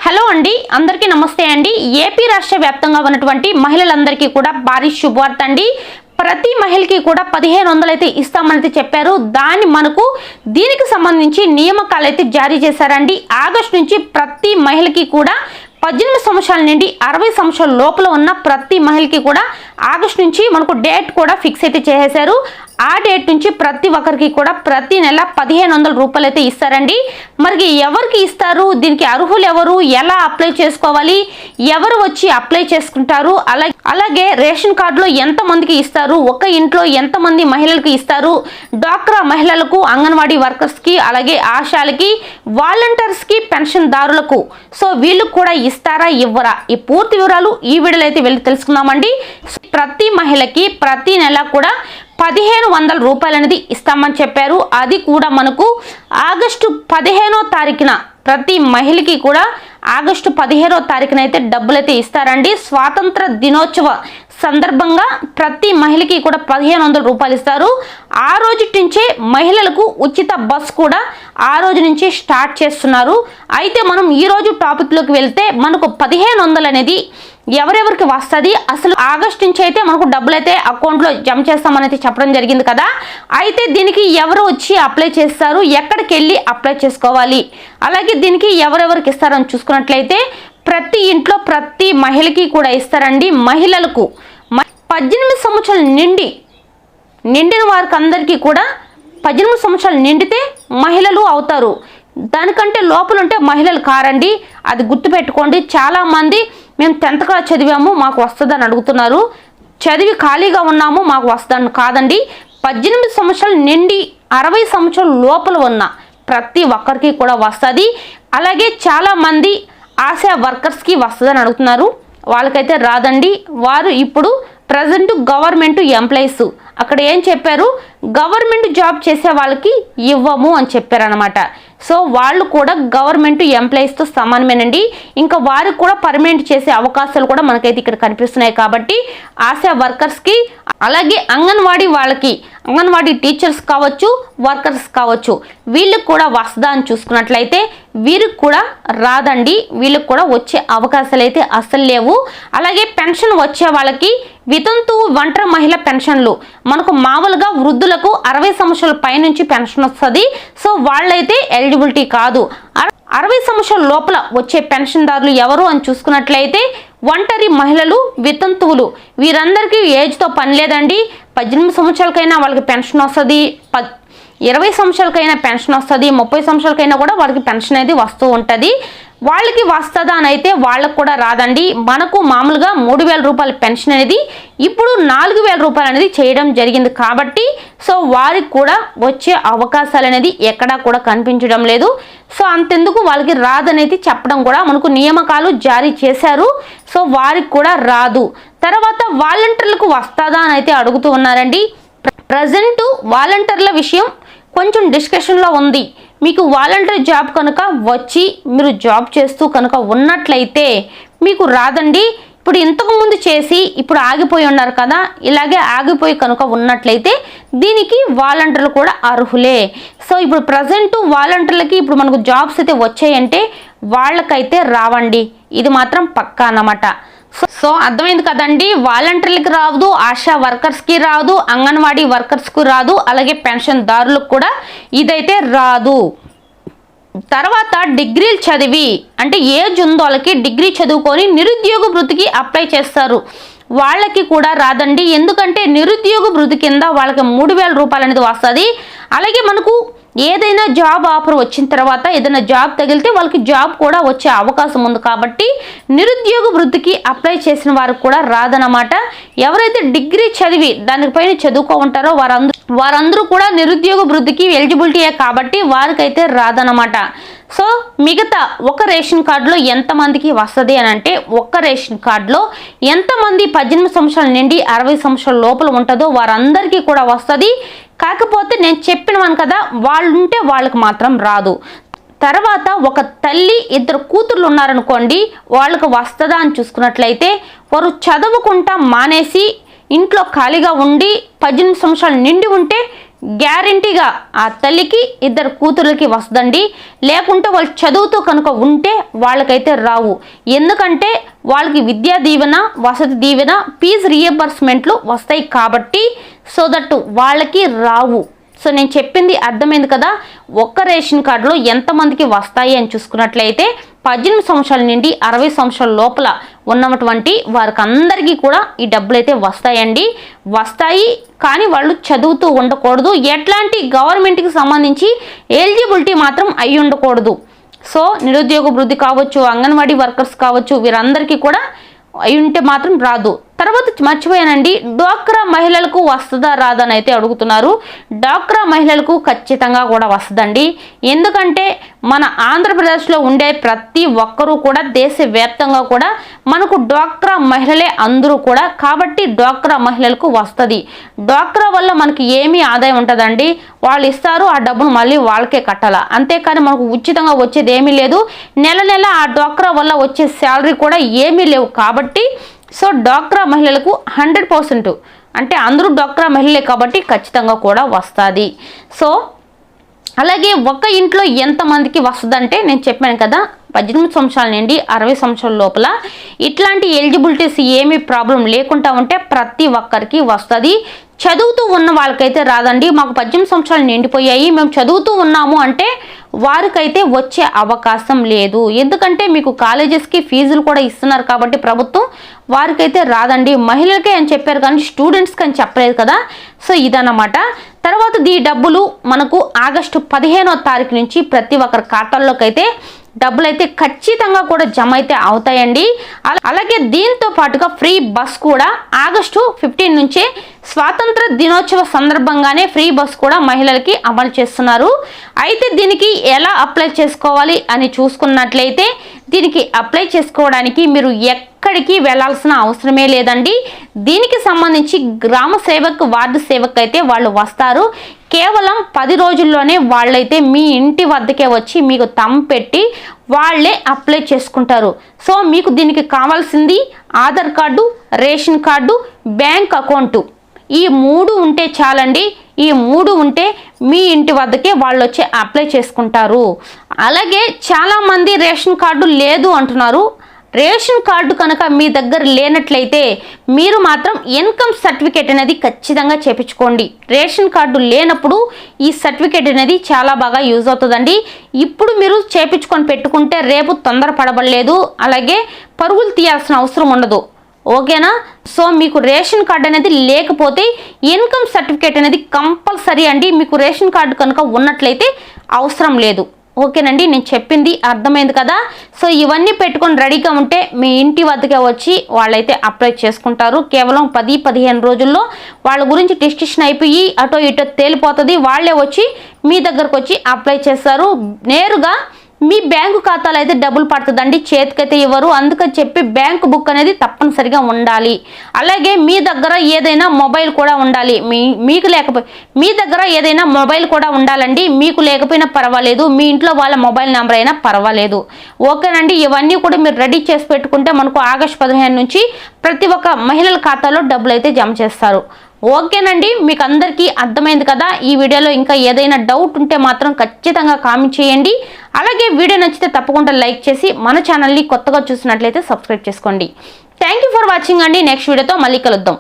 Hello అండి, అందరికీ నమస్తే అండి. ఏపీ రాష్ట్ర వ్యాప్తంగా ఉన్నటువంటి మహిళలందరికీ కూడా భారీ శుభవార్త అండి. ప్రతి మహిళకి కూడా 1500 అయితే ఇస్తామని చెప్పారు. దీనికి సంబంధించి నియామకాలు అయితే జారీ చేశారండి. ఆగస్టు నుంచి ప్రతి మహిళకి కూడా 18 సంవత్సరాల నుండి 60 సంవత్సరాల లోపల ఉన్న ప్రతి మహిళకి కూడా ఆగస్టు నుంచి మనకు డేట్ కూడా ఫిక్స్ అయితే చేసేశారు. ఆ డేట్ నుంచి ప్రతి ఒక్కరికి కూడా ప్రతి నెల 1500 రూపాయలు అయితే ఇస్తారండి. మరి ఎవరికి ఇస్తారు, దీనికి అర్హులు ఎవరు, ఎలా అప్లై చేసుకోవాలి, ఎవరు వచ్చి అప్లై చేసుకుంటారు, అలాగే రేషన్ కార్డులో ఎంతమందికి ఇస్తారు, ఒక ఇంట్లో ఎంతమంది మహిళలకు ఇస్తారు, డ్వాక్రా మహిళలకు, అంగన్వాడీ వర్కర్స్కి, అలాగే ఆశాలకి, వాలంటీర్స్కి, పెన్షన్ దారులకు, సో వీళ్ళకి కూడా ఇస్తారా ఇవ్వరా, ఈ పూర్తి వివరాలు ఈ వీడియోలో అయితే వెళ్ళి తెలుసుకుందామండి. ప్రతి మహిళకి ప్రతి నెల కూడా 1500 రూపాయలు అనేది ఇస్తామని చెప్పారు. అది కూడా మనకు ఆగస్టు 15వ తారీఖున ప్రతి మహిళకి కూడా ఆగస్టు 15వ తారీఖున అయితే డబ్బులు అయితే ఇస్తారండి. స్వాతంత్ర దినోత్సవ సందర్భంగా ప్రతి మహిళకి కూడా 1500 రూపాయలు ఇస్తారు. ఆ రోజు నుంచే మహిళలకు ఉచిత బస్ కూడా ఆ రోజు నుంచి స్టార్ట్ చేస్తున్నారు. అయితే మనం ఈ రోజు టాపిక్లోకి వెళ్తే మనకు 1500 అనేది ఎవరెవరికి వస్తుంది, అసలు ఆగస్టు నుంచి అయితే మనకు డబ్బులు అయితే అకౌంట్లో జమ చేస్తామని అయితే చెప్పడం జరిగింది కదా. అయితే దీనికి ఎవరు వచ్చి అప్లై చేస్తారు, ఎక్కడికి వెళ్ళి అప్లై చేసుకోవాలి, అలాగే దీనికి ఎవరెవరికి ఇస్తారని చూసుకున్నట్లయితే ప్రతి ఇంట్లో ప్రతి మహిళకి కూడా ఇస్తారండి. మహిళలకు 18 సంవత్సరాలు నిండిన వారికి అందరికీ కూడా 18 సంవత్సరాలు నిండితే మహిళలు అవుతారు. దానికంటే లోపల ఉంటే మహిళలు కారండి, అది గుర్తుపెట్టుకోండి. చాలామంది మేము 10th క్లాస్ చదివాము మాకు వస్తుందని అడుగుతున్నారు, చదివి ఖాళీగా ఉన్నాము మాకు వస్తుందని కాదండి. 18 సంవత్సరాలు నిండి 60 సంవత్సరాల లోపల ఉన్న ప్రతి ఒక్కరికి కూడా వస్తుంది. అలాగే చాలామంది ఆశా వర్కర్స్కి వస్తుందని అడుగుతున్నారు, వాళ్ళకైతే రాదండి. వారు ఇప్పుడు ప్రజెంట్ గవర్నమెంట్ ఎంప్లాయీస్, అక్కడ ఏం చెప్పారు, గవర్నమెంట్ జాబ్ చేసే వాళ్ళకి ఇవ్వము అని చెప్పారనమాట. సో వాళ్ళు కూడా గవర్నమెంట్ ఎంప్లాయీస్తో సమానమేనండి. ఇంకా వారికి కూడా పర్మనెంట్ చేసే అవకాశాలు కూడా మనకైతే ఇక్కడ కనిపిస్తున్నాయి. కాబట్టి ఆశా వర్కర్స్కి, అలాగే అంగన్వాడీ వాళ్ళకి, అంగన్వాడీ టీచర్స్ కావచ్చు, వర్కర్స్ కావచ్చు, వీళ్ళకి కూడా వస్తుందా అని చూసుకున్నట్లయితే వీరికి కూడా రాదండి. వీళ్ళకి కూడా వచ్చే అవకాశాలు అయితే అస్సలు లేవు. అలాగే పెన్షన్ వచ్చే వాళ్ళకి వితంతు ఒంటరి మహిళ పెన్షన్లు మనకు మామూలుగా వృద్ధులకు 60 సంవత్సరాల పైనుంచి పెన్షన్ వస్తుంది. సో వాళ్ళైతే ఎలిజిబిలిటీ కాదు. 60 సంవత్సరాల లోపల వచ్చే పెన్షన్దారులు ఎవరు అని చూసుకున్నట్లయితే ఒంటరి మహిళలు, వితంతువులు, వీరందరికీ ఏజ్తో పని లేదండి. 18 సంవత్సరాలకైనా వాళ్ళకి పెన్షన్ వస్తుంది, 20 సంవత్సరాలకైనా పెన్షన్ వస్తుంది, 30 సంవత్సరాలకైనా కూడా వాళ్ళకి పెన్షన్ అనేది వస్తూ ఉంటుంది. వాళ్ళకి వస్తుందా అని అయితే వాళ్ళకు కూడా రాదండి. మనకు మామూలుగా 3000 రూపాయల పెన్షన్ అనేది ఇప్పుడు 4000 రూపాయలు అనేది చేయడం జరిగింది. కాబట్టి సో వారికి కూడా వచ్చే అవకాశాలు అనేది ఎక్కడా కూడా కనిపించడం లేదు. సో అంతెందుకు వాళ్ళకి రాదనేది చెప్పడం కూడా మనకు నియామకాలు జారీ చేశారు. సో వారికి కూడా రాదు. తర్వాత వాలంటీర్లకు వస్తుందా అని అయితే అడుగుతూ ఉన్నారండి. ప్రజెంట్ వాలంటీర్ల విషయం కొంచెం డిస్కషన్లో ఉంది. మీకు వాలంటీర్ జాబ్ కనుక వచ్చి మీరు జాబ్ చేస్తూ కనుక ఉన్నట్లయితే మీకు రాదండి. ఇప్పుడు ఇంతకుముందు చేసి ఇప్పుడు ఆగిపోయి ఉన్నారు కదా, ఇలాగే ఆగిపోయి కనుక ఉన్నట్లయితే దీనికి వాలంటీర్లు కూడా అర్హులే. సో ఇప్పుడు ప్రజెంట్ వాలంటీర్లకి ఇప్పుడు మనకు జాబ్స్ అయితే వచ్చాయంటే వాళ్ళకైతే రావండి, ఇది మాత్రం పక్కా అన్నమాట. సో అర్థమైంది కదండి, వాలంటీర్లకి రాదు, ఆశా వర్కర్స్కి రాదు, అంగన్వాడీ వర్కర్స్కి రాదు, అలాగే పెన్షన్ దారులకు కూడా ఇదైతే రాదు. తర్వాత డిగ్రీలు చదివి అంటే ఏజ్ ఉందో వాళ్ళకి డిగ్రీ చదువుకొని నిరుద్యోగ వృత్తికి అప్లై చేస్తారు, వాళ్ళకి కూడా రాదండి. ఎందుకంటే నిరుద్యోగ వృత్తి కింద వాళ్ళకి 3000 రూపాయలు అనేది వస్తుంది. అలాగే మనకు ఏదైనా జాబ్ ఆఫర్ వచ్చిన తర్వాత ఏదైనా జాబ్ తగిలితే వాళ్ళకి జాబ్ కూడా వచ్చే అవకాశం ఉంది. కాబట్టి నిరుద్యోగ వృత్తికి అప్లై చేసిన వారికి కూడా రాదనమాట. ఎవరైతే డిగ్రీ చదివి దానిపైన చదువుకో ఉంటారో వారందరూ కూడా నిరుద్యోగ వృత్తికి ఎలిజిబిలిటీయే కాబట్టి వారికైతే రాదనమాట. సో మిగతా ఒక రేషన్ కార్డులో ఎంతమందికి వస్తుంది అని అంటే, ఒక్క రేషన్ కార్డులో ఎంతమంది 18 సంవత్సరాల నుండి 60 సంవత్సరాల లోపల ఉంటుందో వారందరికీ కూడా వస్తుంది. కాకపోతే నేను చెప్పినవాను కదా, వాళ్ళు ఉంటే వాళ్ళకి మాత్రం రాదు. తర్వాత ఒక తల్లి 2 కూతుర్లు ఉన్నారనుకోండి, వాళ్ళకి వస్తుందా అని చూసుకున్నట్లయితే వారు చదువుకుంటా మానేసి ఇంట్లో ఖాళీగా ఉండి 18 సంవత్సరాలు నిండి ఉంటే గ్యారెంటీగా ఆ తల్లికి ఇద్దరు కూతుర్లకి వస్తుందండి. లేకుంటే వాళ్ళు చదువుతూ కనుక ఉంటే వాళ్ళకైతే రావు. ఎందుకంటే వాళ్ళకి విద్యా దీవెన, వసతి దీవెన, ఫీజు రీఎంబర్స్మెంట్లు వస్తాయి కాబట్టి సో దట్ వాళ్ళకి రావు. సో నేను చెప్పింది అర్థమైంది కదా. ఒక్క రేషన్ కార్డులో ఎంతమందికి వస్తాయి అని చూసుకున్నట్లయితే 18 సంవత్సరాల నుండి 60 సంవత్సరాల లోపల ఉన్నటువంటి వారికి అందరికీ కూడా ఈ డబ్బులు అయితే వస్తాయండి. వస్తాయి కానీ వాళ్ళు చదువుతూ ఉండకూడదు. ఎట్లాంటి గవర్నమెంట్కి సంబంధించి ఎలిజిబిలిటీ మాత్రం అయి ఉండకూడదు. సో నిరుద్యోగ వృద్ధి కావచ్చు, అంగన్వాడీ వర్కర్స్ కావచ్చు, వీరందరికీ కూడా అయి ఉంటే మాత్రం రాదు. తర్వాత మర్చిపోయానండి, డ్వాక్రా మహిళలకు వస్తుందా రాదని అయితే అడుగుతున్నారు. డ్వాక్రా మహిళలకు ఖచ్చితంగా కూడా వస్తుందండి. ఎందుకంటే మన ఆంధ్రప్రదేశ్లో ఉండే ప్రతి ఒక్కరూ కూడా దేశవ్యాప్తంగా కూడా మనకు డ్వాక్రా మహిళలే అందరూ కూడా. కాబట్టి డ్వాక్రా మహిళలకు వస్తుంది. డ్వాక్రా వల్ల మనకి ఏమీ ఆదాయం ఉంటుందండి. వాళ్ళు ఇస్తారు, ఆ డబ్బును మళ్ళీ వాళ్ళకే కట్టాలా. అంతేకాని మనకు ఉచితంగా వచ్చేది ఏమీ లేదు. నెల నెల ఆ డ్వాక్రా వల్ల వచ్చే శాలరీ కూడా ఏమీ లేవు. కాబట్టి సో డ్వాక్రా మహిళలకు 100%, అంటే అందరూ డ్వాక్రా మహిళలే కాబట్టి ఖచ్చితంగా కూడా వస్తుంది. సో అలాగే ఒక ఇంట్లో ఎంతమందికి వస్తుందంటే నేను చెప్పాను కదా, 18 సంవత్సరాల నుండి 60 సంవత్సరాల లోపల ఇట్లాంటి ఎలిజిబిలిటీస్ ఏమీ ప్రాబ్లం లేకుండా ఉంటే ప్రతి ఒక్కరికి వస్తుంది. చదువుతూ ఉన్న వాళ్ళకైతే రాదండి. మాకు 18 సంవత్సరాలు నిండిపోయాయి, మేము చదువుతూ ఉన్నాము అంటే వారికైతే వచ్చే అవకాశం లేదు. ఎందుకంటే మీకు కాలేజెస్కి ఫీజులు కూడా ఇస్తున్నారు కాబట్టి ప్రభుత్వం, వారికైతే రాదండి. మహిళలకే అని చెప్పారు కానీ స్టూడెంట్స్కి అని చెప్పలేదు కదా. సో ఇదన్నమాట. తర్వాత ఈ డబ్బులు మనకు ఆగస్టు 15వ తారీఖు నుంచి ప్రతి ఒక్కరి ఖాతాల్లోకి అయితే డబ్బులు అయితే ఖచ్చితంగా కూడా జమ అయితే అవుతాయండి. అలాగే దీంతో పాటుగా ఫ్రీ బస్ కూడా ఆగస్టు 15 నుంచే స్వాతంత్ర దినోత్సవ సందర్భంగానే ఫ్రీ బస్ కూడా మహిళలకి అమలు చేస్తున్నారు. అయితే దీనికి ఎలా అప్లై చేసుకోవాలి అని చూసుకున్నట్లయితే దీనికి అప్లై చేసుకోవడానికి మీరు ఎక్కడికి వెళ్ళాల్సిన అవసరమే లేదండి. దీనికి సంబంధించి గ్రామ సేవక్, వార్డు సేవక్ అయితే వాళ్ళు వస్తారు. కేవలం 10 రోజుల్లోనే వాళ్ళైతే మీ ఇంటి వద్దకే వచ్చి మీకు థంబ్ పెట్టి వాళ్ళే అప్లై చేసుకుంటారు. సో మీకు దీనికి కావాల్సింది Aadhaar card, ration card, bank account, ఈ 3 ఉంటే చాలండి. ఈ 3 ఉంటే మీ ఇంటి వద్దకే వాళ్ళు వచ్చి అప్లై చేసుకుంటారు. అలాగే చాలామంది రేషన్ కార్డు లేదు అంటున్నారు. రేషన్ కార్డు కనుక మీ దగ్గర లేనట్లయితే మీరు మాత్రం ఇన్కమ్ సర్టిఫికేట్ అనేది ఖచ్చితంగా చేపించుకోండి. రేషన్ కార్డు లేనప్పుడు ఈ సర్టిఫికేట్ అనేది చాలా బాగా యూజ్ అవుతుందండి. ఇప్పుడు మీరు చేపించుకొని పెట్టుకుంటే రేపు తొందరపడబడలేదు, అలాగే పరుగులు తీయాల్సిన అవసరం ఉండదు. ఓకేనా. సో మీకు రేషన్ కార్డు అనేది లేకపోతే ఇన్కమ్ సర్టిఫికేట్ అనేది కంపల్సరీ అండి. మీకు రేషన్ కార్డు కనుక ఉన్నట్లయితే అవసరం లేదు. ఓకేనండి, నేను చెప్పింది అర్థమైంది కదా. సో ఇవన్నీ పెట్టుకొని రెడీగా ఉంటే మీ ఇంటి వద్దకే వచ్చి వాళ్ళైతే అప్లై చేసుకుంటారు. కేవలం 10-15 రోజుల్లో వాళ్ళ గురించి డిస్కషన్ అయిపోయి అటో ఇటో తేలిపోతుంది. వాళ్ళే వచ్చి మీ దగ్గరకు వచ్చి అప్లై చేస్తారు. నేరుగా మీ బ్యాంకు ఖాతాలో అయితే డబ్బులు పడుతుందండి, చేతికైతే ఇవ్వరు. అందుకని చెప్పి బ్యాంకు బుక్ అనేది తప్పనిసరిగా ఉండాలి. అలాగే మీ దగ్గర ఏదైనా మొబైల్ కూడా ఉండాలి. మీకు లేకపోయి మీ దగ్గర ఏదైనా మొబైల్ కూడా ఉండాలండి. మీకు లేకపోయినా పర్వాలేదు, మీ ఇంట్లో వాళ్ళ మొబైల్ నెంబర్ అయినా పర్వాలేదు. ఓకేనండి, ఇవన్నీ కూడా మీరు రెడీ చేసి పెట్టుకుంటే మనకు ఆగస్టు 15 నుంచి ప్రతి ఒక్క మహిళల ఖాతాలో డబ్బులు అయితే జమ చేస్తారు. ఓకేనండి, మీకు అందరికీ అర్థమైంది కదా. ఈ వీడియోలో ఇంకా ఏదైనా డౌట్ ఉంటే మాత్రం ఖచ్చితంగా కామెంట్ చేయండి. అలాగే వీడియో నచ్చితే తప్పకుండా లైక్ చేసి మన ఛానల్ని కొత్తగా చూసినట్లయితే సబ్స్క్రైబ్ చేసుకోండి. థ్యాంక్ యూ ఫర్ వాచింగ్ అండి. నెక్స్ట్ వీడియోతో మళ్ళీ కలుద్దాం.